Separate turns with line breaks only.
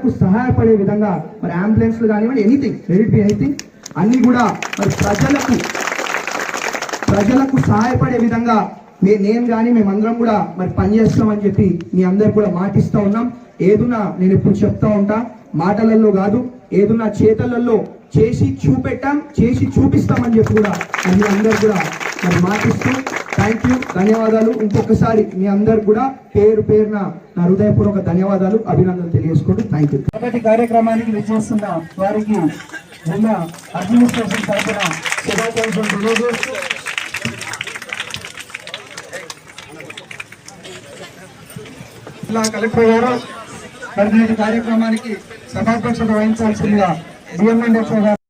కు సహాయపడే విధంగా మరి అంబులెన్స్లు కానివ్వండి, ఎనీథింగ్ అన్ని కూడా మరి ప్రజలకు సహాయపడే విధంగా నేను కానీ మేమందరం కూడా మరి పనిచేస్తామని చెప్పి మీ అందరు కూడా మాటిస్తూ ఉన్నాం. ఏదున్నా నేను ఎప్పుడు చెప్తా ఉంటా, మాటలలో కాదు, ఏదున్నా చేతలలో చేసి చూపిస్తామని చెప్పి కూడా మీ అందరు కూడా మరి మాటిస్తూ థ్యాంక్ యూ, ధన్యవాదాలు. ఇంకొకసారి మీ అందరు కూడా పేరున నా హృదయపూర్వక ధన్యవాదాలు, అభినందనలు తెలియజేసుకుంటూ థ్యాంక్ యూ.
మొదటి కార్యక్రమానికి విచ్చేస్తున్న వారికి జిల్లా అడ్మినిస్ట్రేషన్ తరఫున శుభాకాంక్షలు తెలియజేస్తూ జిల్లా కలెక్టర్ గారు మరి నేటి కార్యక్రమానికి సభాధ్యక్షత వహించాల్సిందిగా డిఎంఎన్ఎఫ్ఓ గారు